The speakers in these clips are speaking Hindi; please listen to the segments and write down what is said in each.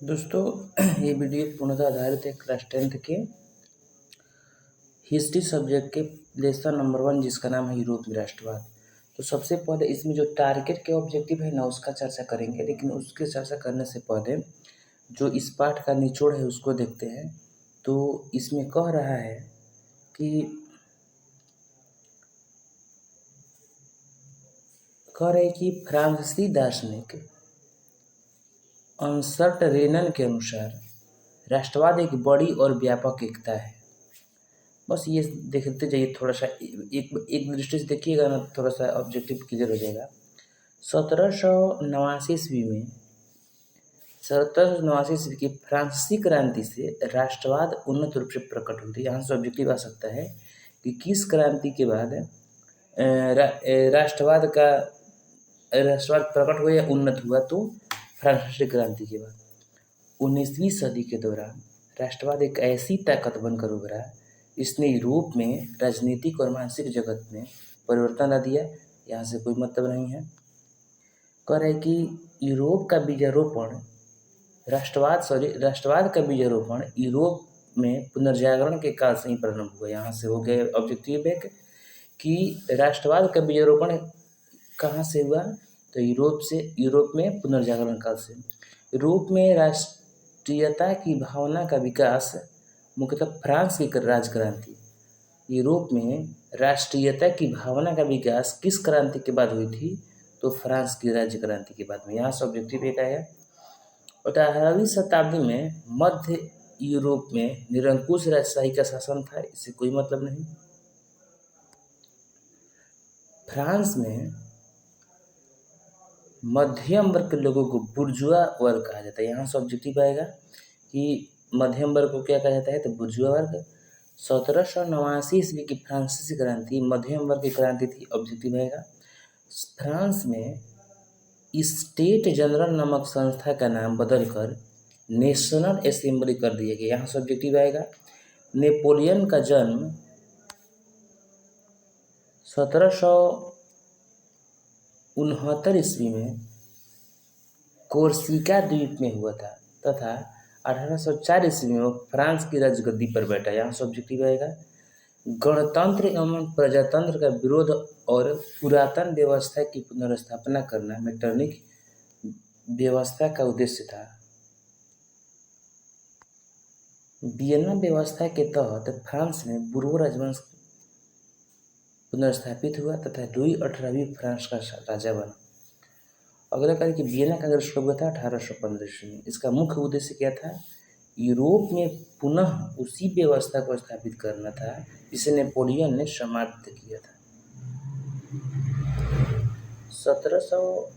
दोस्तों, ये वीडियो पूर्णतः आधारित है क्लास 10th के हिस्ट्री सब्जेक्ट के लेसन नंबर 1 जिसका नाम है यूरोपीय राष्ट्रवाद। तो सबसे पहले इसमें जो टारगेट के ऑब्जेक्टिव है ना उसका चर्चा करेंगे, लेकिन उसके चर्चा करने से पहले जो इस पाठ का निचोड़ है उसको देखते हैं। तो इसमें कह रहा है कि फ्रांसीसी दार्शनिक अंसर्ट रेनन के अनुसार राष्ट्रवाद एक बड़ी और व्यापक एकता है। बस ये देखते जाइए, थोड़ा सा एक दृष्टि से देखिएगा ना, थोड़ा सा ऑब्जेक्टिव क्लियर हो जाएगा। 1789 ईस्वी की फ्रांसीसी क्रांति से राष्ट्रवाद उन्नत रूप से प्रकट होती है। यहाँ से ऑब्जेक्टिव आ सकता है कि किस क्रांति के बाद राष्ट्रवाद प्रकट हुआ या उन्नत हुआ, तो फ्रांसीसी क्रांति के बाद 19वीं सदी के दौरान राष्ट्रवाद एक ऐसी ताकत बनकर उभरा, इसने यूरोप में राजनीतिक और मानसिक जगत में परिवर्तन ला दिया। यहाँ से कोई मतलब नहीं है। कह रहे कि यूरोप का बीजारोपण राष्ट्रवाद का बीजारोपण यूरोप में पुनर्जागरण के काल से ही प्रारंभ हुआ। यहाँ से हो गए ऑब्जेक्टिव एक कि राष्ट्रवाद का बीजारोपण कहाँ से हुआ, तो यूरोप में पुनर्जागरण काल से। यूरोप में राष्ट्रीयता की भावना का विकास मुख्यतः फ्रांस की राजक्रांति। यूरोप में राष्ट्रीयता की भावना का विकास किस क्रांति के बाद हुई थी, तो फ्रांस की राज्य क्रांति के बाद में। यहाँ से ऑब्जेक्टिव एक आया। 18वीं शताब्दी में मध्य यूरोप में निरंकुश राजशाही का शासन था, इससे कोई मतलब नहीं। फ्रांस में मध्यम वर्ग के लोगों को बुर्जुआ वर्ग कहा जाता है। यहाँ से ऑब्जेक्टिव आएगा कि मध्यम वर्ग को क्या कहा जाता है, तो बुर्जुआ वर्ग। 1789 ईस्वी की फ्रांसीसी क्रांति मध्यम वर्ग की क्रांति थी, ऑब्जेक्टिव आएगा। फ्रांस में स्टेट जनरल नामक संस्था का नाम बदलकर नेशनल असेंबली कर दिया गया। यहाँ से ऑब्जेक्टिव आएगा। नेपोलियन का जन्म 1769 ईस्वी में कोर्सिका द्वीप में हुआ था तथा 1804 ईस्वी में फ्रांस की राजगद्दी पर बैठा। यहाँ से ऑब्जेक्टिव आएगा। गणतंत्र एवं प्रजातंत्र का विरोध और पुरातन व्यवस्था की पुनर्स्थापना करना मेटरनिक व्यवस्था का उद्देश्य था। वियना व्यवस्था के तहत फ्रांस में बुर्बो राजवंश पुनर्स्थापित हुआ तथा लुई 18वीं फ्रांस का राजा बना। अगला कार्य कि वियना कांग्रेस कब हुआ था, 1815 ईस्वी में। इसका मुख्य उद्देश्य क्या था, यूरोप में पुनः उसी व्यवस्था को स्थापित करना था जिसे नेपोलियन ने समाप्त किया था। 1700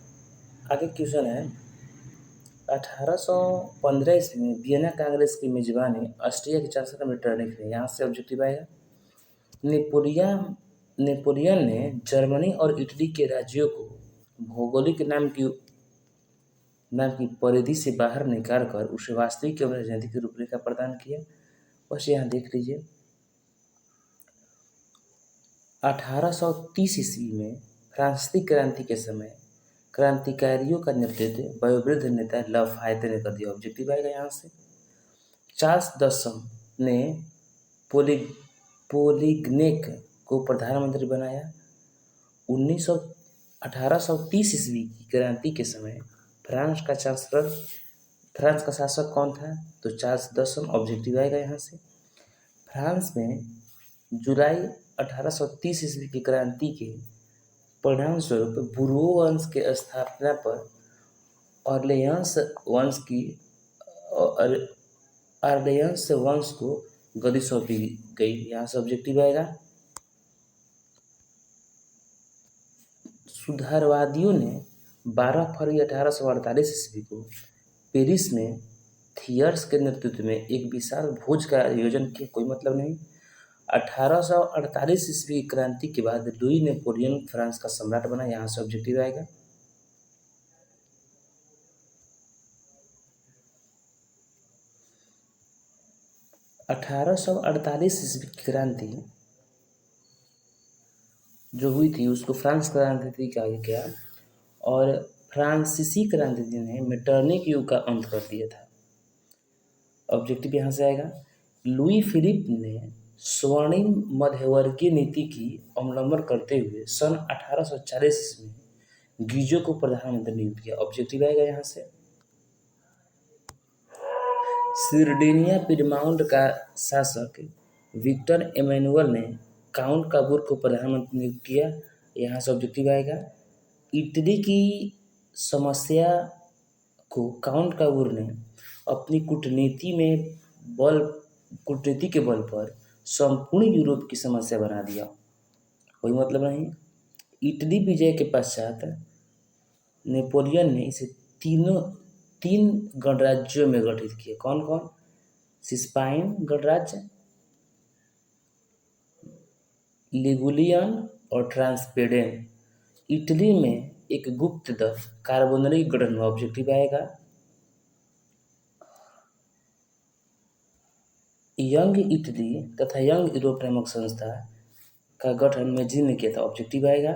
आगे क्वेश्चन है। 1815 ईस्वी में वियना कांग्रेस की मेजबानी ऑस्ट्रिया के चांसलर मेटरनिक ने। यहाँ से ऑब्जेक्टिव आएगा। नेपोलियन ने जर्मनी और इटली के राज्यों को भौगोलिक नाम की परिधि से बाहर निकालकर उसे वास्तविक एवं राजनीतिक रूपरेखा प्रदान किया। बस यहाँ देख लीजिए। 1830 ईस्वी में फ्रांसीसी क्रांति के समय क्रांतिकारियों का नेतृत्व वयोवृद्ध नेता लाफायते ने कर दिया, ऑब्जेक्टिव आएगा यहाँ से। चार्ल्स दसम ने पोलिग्नेक को प्रधानमंत्री बनाया। 1830 ईस्वी की क्रांति के समय फ्रांस का शासक कौन था, तो चार्ल्स दसम, ऑब्जेक्टिव आएगा यहाँ से। फ्रांस में जुलाई 1830 ईस्वी की क्रांति के परिणाम स्वरूप बुर्बो वंश के स्थापना पर ऑर्लेयंस वंश को गद्दी सौंपी गई। यहाँ से ऑब्जेक्टिव आएगा। सुधारवादियों ने 12 फरवरी 1848 ईस्वी को पेरिस में थियर्स के नेतृत्व में एक विशाल भोज का आयोजन किया, कोई मतलब नहीं। 1848 ईस्वी की क्रांति के बाद लुई नेपोलियन फ्रांस का सम्राट बना। यहाँ से ऑब्जेक्टिव आएगा। अठारह ईस्वी की क्रांति जो हुई थी उसको फ्रांस क्रांति कहा गया और फ्रांसीसी क्रांति ने मेटरनिक युग का अंत कर दिया था। ऑब्जेक्टिव यहाँ से आएगा। लुई फिलिप ने स्वर्णिम मध्यवर्गीय नीति की अवलंबन करते हुए सन 1840 में गीजो को प्रधानमंत्री नियुक्त किया। ऑब्जेक्टिव आएगा यहाँ से। सिर्डिनिया पिडमाउंट का शासक विक्टर एमेनुअल ने काउंट काबूर को प्रधानमंत्री नियुक्त किया। यहाँ से ऑब्जेक्टिव आएगा। इटली की समस्या को काउंट काबूर ने अपनी कूटनीति के बल पर संपूर्ण यूरोप की समस्या बना दिया। कोई मतलब नहीं। इटली विजय के पश्चात नेपोलियन ने इसे तीन गणराज्यों में गठित किया। कौन कौन? सिस्पाइन गणराज्य, लिगुलियन और ट्रांसपेडेन। इटली में एक गुप्त दल कार्बोनरी गठन हुआ। ऑब्जेक्टिव आएगा। यंग इटली तथा यंग यूरोप नामक संस्था का गठन मेजिन ने किया था। ऑब्जेक्टिव आएगा।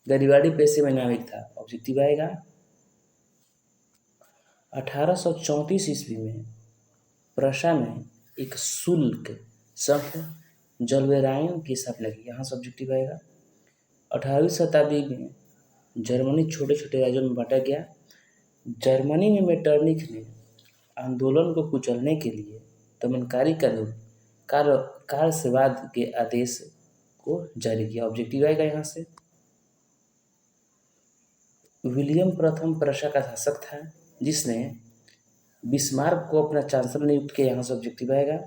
गरीबाड़ी पेशे में नाविक था। ऑब्जेक्टिव आएगा। 1834 ईस्वी में प्रशा में एक शुल्क संघ जलवेरायन की स्थापना की। यहाँ से ऑब्जेक्टिव आएगा। 18वीं शताब्दी में जर्मनी छोटे छोटे राज्यों में बांटा गया। जर्मनी में मेटरनिख ने आंदोलन को कुचलने के लिए दमनकारी कानून कारस्वाद के आदेश को जारी किया। ऑब्जेक्टिव आएगा यहाँ से। विलियम प्रथम प्रशा का शासक था जिसने बिस्मार्क को अपना चांसलर नियुक्त किया। यहाँ से ऑब्जेक्टिव आएगा।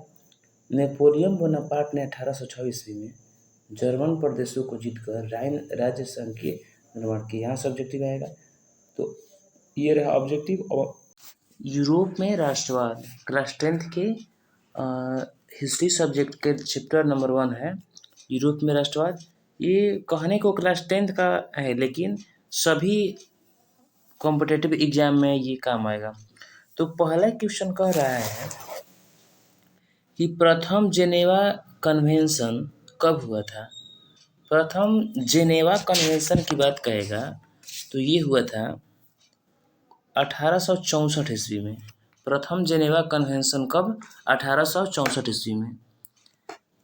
नेपोलियन बोनापार्ट ने 1826 ईस्वी में जर्मन प्रदेशों को जीतकर राइन राज्य संघ के निर्माण किया। यहाँ से ऑब्जेक्टिव आएगा। तो ये रहा ऑब्जेक्टिव। और यूरोप में राष्ट्रवाद क्लास 10th के हिस्ट्री सब्जेक्ट के चैप्टर नंबर 1 है यूरोप में राष्ट्रवाद। ये कहने को क्लास 10th का है लेकिन सभी कॉम्पिटिटिव एग्जाम में ये काम आएगा। तो पहला क्वेश्चन कह रहा है कि प्रथम जेनेवा कन्वेंशन कब हुआ था। प्रथम जेनेवा कन्वेंशन की बात कहेगा तो ये हुआ था 1864 ईस्वी में। प्रथम जेनेवा कन्वेंशन कब? 1864 ईस्वी में।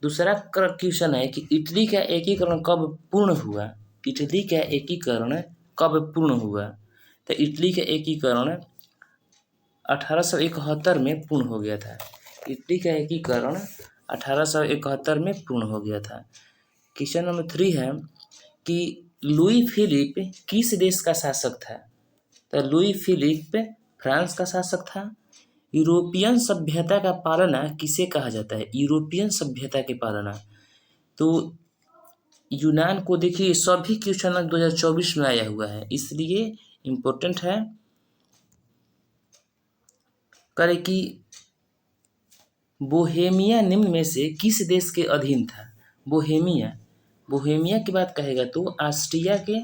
दूसरा क्वेश्चन है कि इटली का एकीकरण कब पूर्ण हुआ। इटली का एकीकरण कब पूर्ण हुआ? तो इटली का एकीकरण 1871 में पूर्ण हो गया था। इटली का एकीकरण 1871 में पूर्ण हो गया था। क्वेश्चन नंबर 3 है कि लुई फिलिप किस देश का शासक था। तो लुई फिलिप फ्रांस का शासक था। यूरोपियन सभ्यता का पालना किसे कहा जाता है। यूरोपियन सभ्यता के पालना तो यूनान को देखिए। सभी क्वेश्चन 2024 में आया हुआ है इसलिए इम्पोर्टेंट है। करे कि बोहेमिया निम्न में से किस देश के अधीन था। बोहेमिया की बात कहेगा तो ऑस्ट्रिया के।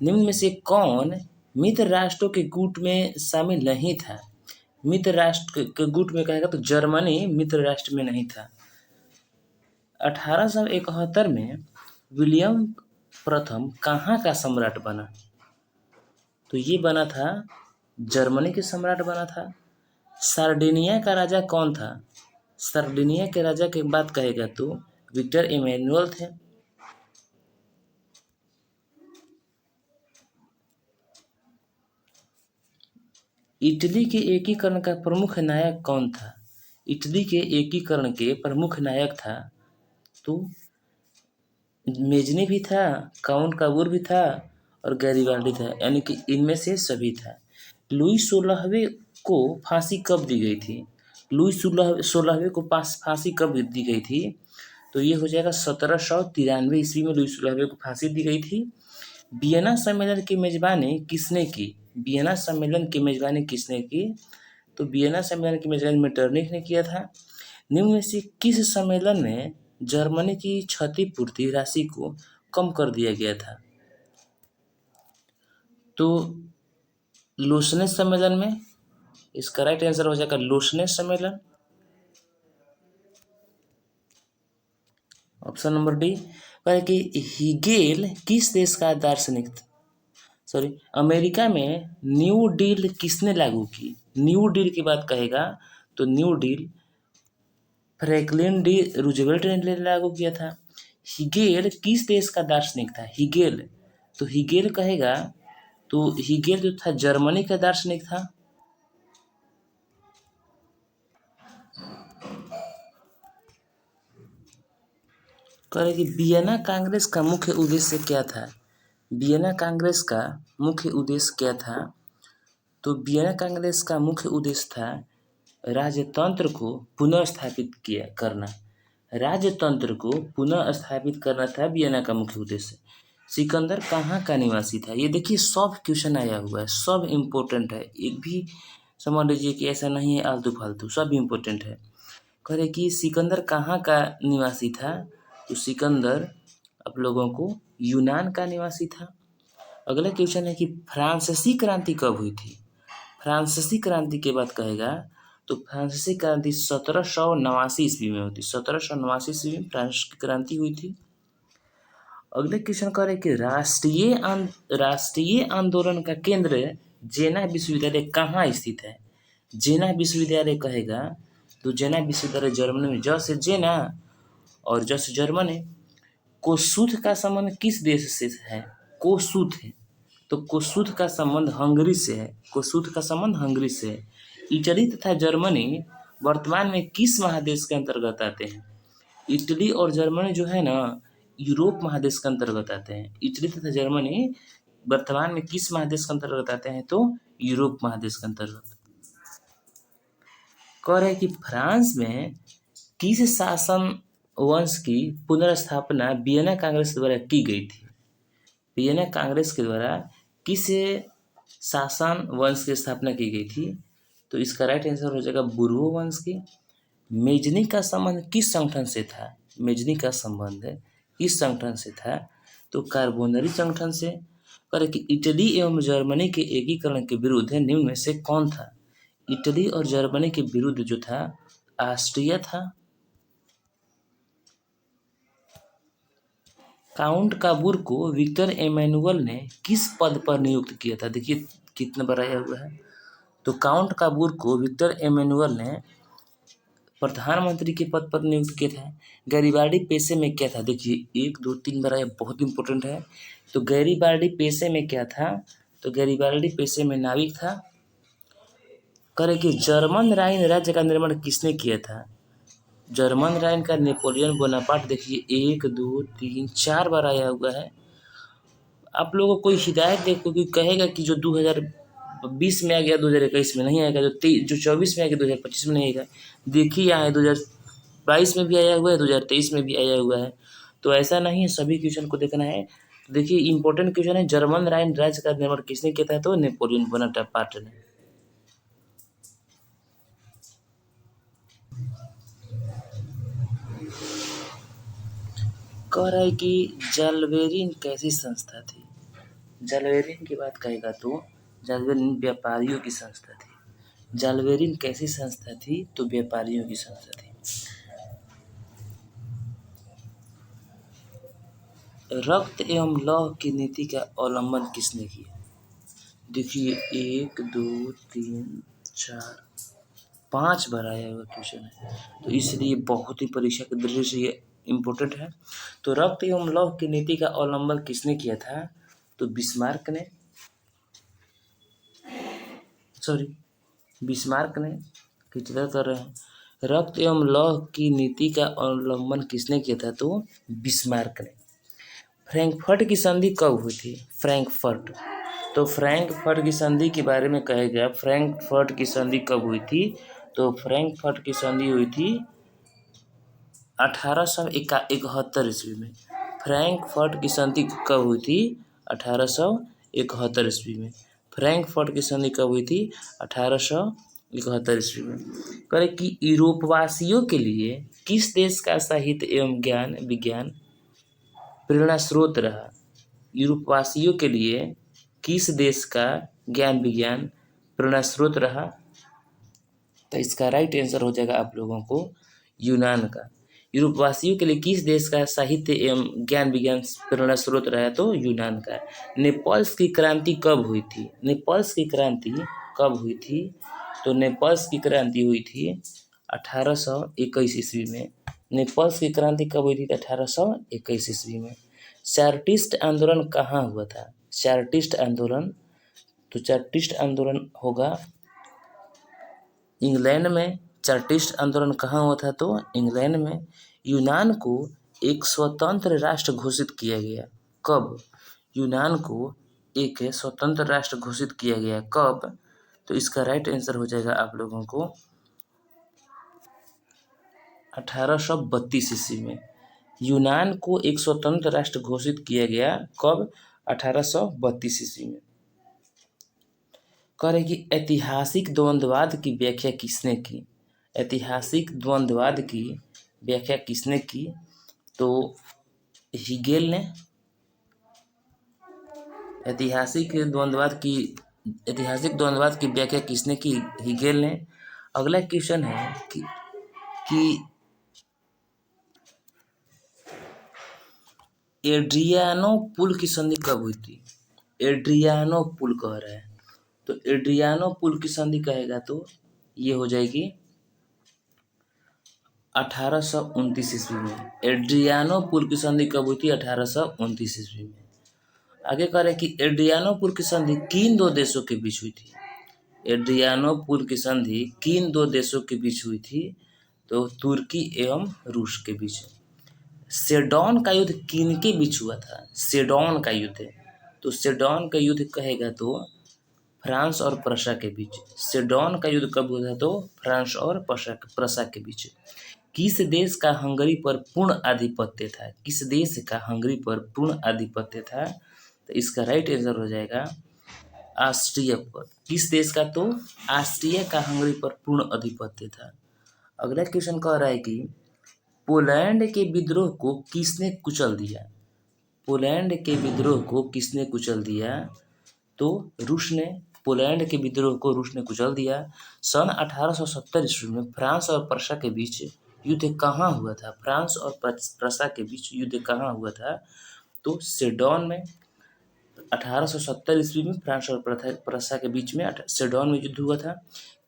निम्न में से कौन मित्र राष्ट्रों के गुट में शामिल नहीं था। मित्र राष्ट्र के गुट में कहेगा तो जर्मनी मित्र राष्ट्र में नहीं था। 1871 में विलियम प्रथम कहाँ का सम्राट बना। तो ये बना था जर्मनी के सम्राट बना था। सार्डिनिया का राजा कौन था। सार्डिनिया के राजा की बात कहेगा तो विक्टर एमेनुअल थे। इटली के एकीकरण का प्रमुख नायक कौन था। इटली के एकीकरण के प्रमुख नायक था तो मेजनी भी था, काउंट काबूर भी था और गैरिबाल्डी था, यानी कि इनमें से सभी था। लुई 16वें को फांसी कब दी गई थी। लुई 16वें को फांसी कब दी गई थी तो ये हो जाएगा 1793 ईस्वी में लुई 16वें को फांसी दी गई थी। वियना सम्मेलन की मेजबानी किसने की। वियना सम्मेलन की मेजबानी किसने की तो वियना सम्मेलन की मेजबानी मेटरनिख ने किया था। निम्न में से किस सम्मेलन में जर्मनी की क्षतिपूर्ति राशि को कम कर दिया गया था। तो लोसनेस सम्मेलन में। इसका राइट आंसर हो जाएगा लोसनेस सम्मेलन। Option number D. कि हीगेल किस देश का दार्शनिक था। अमेरिका में न्यू डील किसने लागू की। न्यू डील की बात कहेगा तो new deal Franklin D Roosevelt ने लागू किया था। हिगेल किस देश का दार्शनिक था? हिगेल, तो हिगेल कहेगा तो हिगेल जो था जर्मनी का दार्शनिक था। कहे कि वियना कांग्रेस का मुख्य उद्देश्य क्या था? वियना कांग्रेस का मुख्य उद्देश्य क्या था? तो वियना कांग्रेस का मुख्य उद्देश्य था राजतंत्र को पुनर्स्थापित करना। राजतंत्र को पुनर्स्थापित करना था वियना का मुख्य उद्देश्य। सिकंदर कहाँ का निवासी था? ये देखिए सब क्वेश्चन आया हुआ है, सब इम्पोर्टेंट है, एक भी समझ लीजिए कि ऐसा नहीं है आलतू फालतू, सब इम्पोर्टेंट है। कह रहे कि सिकंदर कहाँ का निवासी था? तो सिकंदर आप लोगों को यूनान का निवासी था। अगला क्वेश्चन है कि फ्रांसीसी क्रांति कब हुई थी? फ्रांसीसी क्रांति के बाद कहेगा तो फ्रांसीसी क्रांति 1789 ईस्वी में हुई थी। 1789 ईस्वी में फ्रांस की क्रांति हुई थी। अगले क्वेश्चन कह रहे कि राष्ट्रीय आंदोलन का केंद्र जेना विश्वविद्यालय कहाँ स्थित है? जेना विश्वविद्यालय कहेगा तो जेना विश्वविद्यालय जर्मनी में, ज से जेना और ज से जर्मनी। कोसुथ का संबंध किस देश से है? कोसुथ है, तो कोसुथ का संबंध हंगरी से है। कोसुथ का संबंध हंगरी से है। इटली तथा जर्मनी वर्तमान में किस महादेश के अंतर्गत आते हैं? इटली और जर्मनी जो है ना यूरोप महादेश के अंतर्गत आते हैं। इटली तथा जर्मनी वर्तमान में किस महादेश के अंतर्गत आते हैं? तो यूरोप महादेश के अंतर्गत। कह रहे कि फ्रांस में किस शासन वंश की पुनर्स्थापना वियना कांग्रेस द्वारा की गई थी? वियना कांग्रेस के द्वारा किस शासन वंश की स्थापना की गई थी? तो इसका राइट आंसर हो जाएगा बुर्बो वंश की। मेजनी का संबंध किस संगठन से था? मेजनी का संबंध किस संगठन से था? तो कार्बोनरी संगठन से। कह कि इटली एवं जर्मनी के एकीकरण के विरुद्ध निम्न में से कौन था? इटली और जर्मनी के विरुद्ध जो था ऑस्ट्रिया था। काउंट काबूर को विक्टर एमेनुअल ने किस पद पर नियुक्त किया था? देखिए कितना बड़ा आया हुआ है। तो काउंट काबूर को विक्टर एमेनुअल ने प्रधानमंत्री के पद पर नियुक्त किया था। गैरिबाल्डी पेशे में क्या था? देखिए 1 2 3 बार आया, बहुत इंपॉर्टेंट है। तो गैरिबाल्डी पेशे में क्या था? तो गैरिबाल्डी पेशे में नाविक था। करे कि जर्मन राइन राज्य का निर्माण किसने किया था? जर्मन राइन का नेपोलियन बोनापार्ट। देखिए 1 2 3 4 बार आया हुआ है। आप लोगों को कोई हिदायत देखो कि कहेगा कि जो 2020 में आ गया 2021 में नहीं आएगा, जो 24 में आ गया 2025 में नहीं आएगा। देखिए यहाँ 2022 में भी आया हुआ है, 2023 में भी आया हुआ है। तो ऐसा नहीं है, सभी क्वेश्चन को देखना है। तो देखिए इंपॉर्टेंट क्वेश्चन है, जर्मन राइन राज्य का निर्माण किसने किया था? तो नेपोलियन बोनापार्ट ने। कह रहा है कि जाल्बेरिन कैसी संस्था थी? जाल्बेरिन की बात कहेगा तो जाल्बेरिन व्यापारियों की संस्था थी। जाल्बेरिन कैसी संस्था थी? तो व्यापारियों की संस्था थी। रक्त एवं लौह की नीति का अवलंबन किसने किया? देखिए 1 2 3 4 5 बार आया हुआ क्वेश्चन है, तो इसलिए बहुत ही परीक्षा के दृष्टि से ये इम्पोर्टेंट है। तो रक्त एवं लौह की नीति का अवलंबन किसने किया था? तो बिस्मार्क ने, कितना कर रहे हैं। रक्त एवं लौह की नीति का अवलंबन किसने किया था? तो बिस्मार्क ने। फ्रैंकफर्ट की संधि कब हुई थी? फ्रैंकफर्ट, तो फ्रैंकफर्ट की संधि के बारे में कहेगा। फ्रैंकफर्ट की संधि कब हुई थी? तो फ्रैंकफर्ट की संधि हुई थी 1871 ईस्वी में। फ्रैंकफर्ट की संधि कब हुई थी? 1871 ईस्वी में। फ्रैंकफर्ट की संधि कब हुई थी? 1871 ईस्वी में। कहे कि यूरोपवासियों के लिए किस देश का साहित्य एवं ज्ञान विज्ञान प्रेरणा स्रोत रहा? यूरोपवासियों के लिए किस देश का ज्ञान विज्ञान प्रेरणा स्रोत रहा? तो इसका राइट आंसर हो जाएगा आप लोगों को यूनान का। यूरोपवासियों के लिए किस देश का साहित्य एवं ज्ञान विज्ञान प्रेरणा स्रोत रहा? तो यूनान का। नेपल्स की क्रांति कब हुई थी? नेपल्स की क्रांति कब हुई थी? तो नेपल्स की क्रांति हुई थी 1821 ईस्वी में। नेपल्स की क्रांति कब हुई थी? 1821 ईस्वी में। चार्टिस्ट आंदोलन कहाँ हुआ था? चार्टिस्ट आंदोलन, तो चार्टिस्ट आंदोलन होगा इंग्लैंड में। चार्टिस्ट आंदोलन कहाँ हुआ था? तो इंग्लैंड में। यूनान को एक स्वतंत्र राष्ट्र घोषित किया गया कब? यूनान को एक स्वतंत्र राष्ट्र घोषित किया गया कब? तो इसका राइट आंसर हो जाएगा आप लोगों को 1832 ईस्वी में। यूनान को एक स्वतंत्र राष्ट्र घोषित किया गया कब? 1832 ईस्वी में। कह रहे कि ऐतिहासिक द्वंद्ववाद की व्याख्या किसने की? ऐतिहासिक द्वंद्ववाद की व्याख्या किसने की? तो हीगेल ने। ऐतिहासिक द्वंद्ववाद की व्याख्या किसने की? हीगेल ने। अगला क्वेश्चन है कि एड्रियानोपुल की संधि कब हुई थी? एड्रियानोपुल कह रहा है, तो एड्रियानोपुल की संधि कहेगा तो ये हो जाएगी 1829 ईस्वी में। एड्रियानोपुल की संधि कब हुई थी? 1829 ईस्वी में। आगे कह रहे हैं कि एड्रियानोपुल की संधि किन दो देशों के बीच हुई थी? एड्रियानोपुल की संधि किन दो देशों के बीच हुई थी? तो तुर्की एवं रूस के बीच। सेडोन का युद्ध किन के बीच हुआ था? सेडोन का युद्ध, तो सेडोन का युद्ध कहेगा तो फ्रांस और प्रशा के बीच। सेडोन का युद्ध कब हुआ था? तो फ्रांस और प्रशा के बीच। किस देश का हंगरी पर पूर्ण आधिपत्य था? किस देश का हंगरी पर पूर्ण आधिपत्य था? तो इसका राइट आंसर हो जाएगा ऑस्ट्रिया पर। किस देश का? तो ऑस्ट्रिया का हंगरी पर पूर्ण आधिपत्य था। अगला क्वेश्चन कह रहा है कि पोलैंड के विद्रोह को किसने कुचल दिया? पोलैंड के विद्रोह को किसने कुचल दिया? तो रूस ने। पोलैंड के विद्रोह को रूस ने कुचल दिया। सन 1870 ईस्वी में फ्रांस और प्रशा के बीच युद्ध कहाँ हुआ था? फ्रांस और प्रशा के बीच युद्ध कहाँ हुआ था? तो सेडोन में। 1870 ईस्वी में फ्रांस और प्रशा के बीच में सेडोन में युद्ध हुआ था।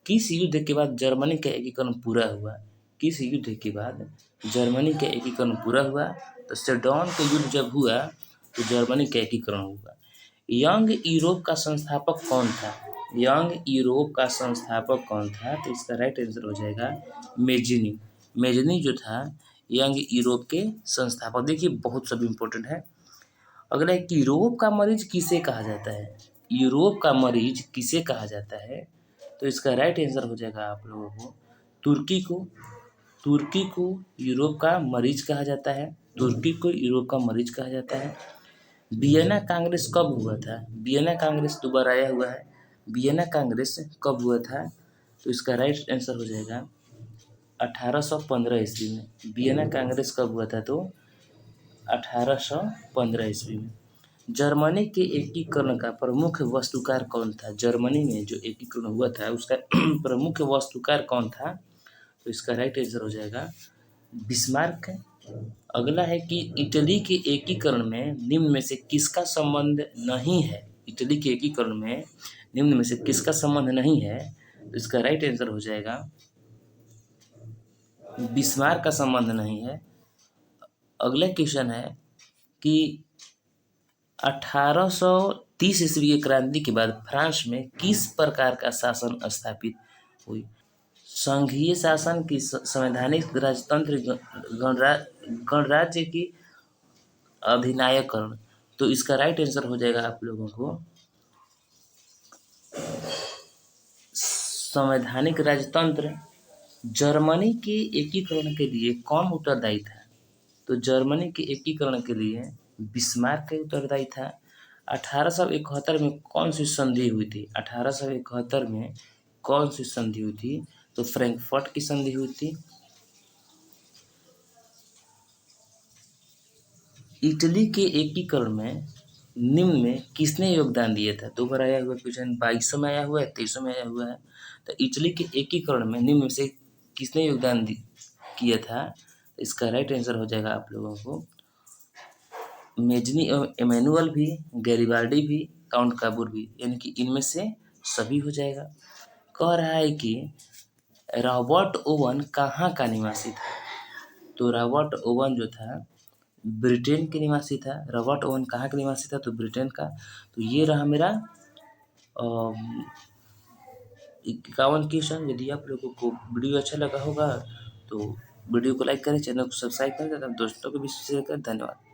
किस युद्ध के बाद जर्मनी का एकीकरण पूरा हुआ? किस युद्ध के बाद जर्मनी का एकीकरण पूरा हुआ? तो सेडोन का युद्ध जब हुआ तो जर्मनी का एकीकरण हुआ। यंग यूरोप का संस्थापक कौन था? यंग यूरोप का संस्थापक कौन था? तो इसका राइट आंसर हो जाएगा मेजिनी। मेजिनी जो था यंग यूरोप के संस्थापक। देखिए बहुत सब इम्पोर्टेंट है। अगला है कि यूरोप का मरीज किसे कहा जाता है? यूरोप का मरीज किसे कहा जाता है? तो इसका राइट आंसर हो जाएगा आप लोगों को तुर्की को। तुर्की को यूरोप का मरीज कहा जाता है। तुर्की को यूरोप का मरीज कहा जाता है। वियना कांग्रेस कब हुआ था? वियना कांग्रेस दोबारा आया हुआ है। वियना कांग्रेस कब हुआ था? तो इसका राइट आंसर हो जाएगा 1815 ईस्वी में। वियना कांग्रेस कब हुआ था? तो 1815 ईस्वी में। जर्मनी के एकीकरण का प्रमुख वास्तुकार कौन था? जर्मनी में जो एकीकरण हुआ था उसका प्रमुख वास्तुकार कौन था? तो इसका राइट आंसर हो जाएगा बिस्मार्क। अगला है कि इटली के एकीकरण में निम्न में से किसका संबंध नहीं है? इटली के एकीकरण में निम्न में से किसका संबंध नहीं है? तो इसका राइट आंसर हो जाएगा बिस्मार्क का संबंध नहीं है। अगला क्वेश्चन है कि 1830 ईस्वी की क्रांति के बाद फ्रांस में किस प्रकार का शासन स्थापित हुई? संघीय शासन की संवैधानिक राजतंत्र गणराज्य की अधिनायकरण। तो इसका राइट आंसर हो जाएगा आप लोगों को संवैधानिक राजतंत्र। जर्मनी के एकीकरण के लिए कौन उत्तरदायी था? तो जर्मनी के एकीकरण के लिए बिस्मार्क का उत्तरदायी था। 1871 में कौन सी संधि हुई थी? 1871 में कौन सी संधि हुई थी? तो फ्रैंकफर्ट की संधि हुई थी। इटली के एकीकरण में निम्न में किसने योगदान दिया था? दो बार आया हुआ क्वेश्चन, 2200 में आया हुआ है, 2300 में आया हुआ है। तो इटली के एकीकरण में निम्न में से किसने योगदान किया था? इसका राइट आंसर हो जाएगा आप लोगों को मेजनी एमेनुअल भी, गैरिबाल्डी भी, काउंट काबूर भी, यानी कि इनमें से सभी हो जाएगा। कह रहा है कि रॉबर्ट ओवन कहाँ का निवासी था। तो रॉबर्ट ओवन जो था ब्रिटेन के निवासी था। रॉबर्ट ओवन कहाँ का निवासी था? तो ब्रिटेन का। तो ये रहा मेरा 51 क्वेश्चन। यदि आप लोगों को वीडियो अच्छा लगा होगा तो वीडियो को लाइक करें, चैनल को सब्सक्राइब करें तथा दोस्तों को भी शेयर करें। धन्यवाद।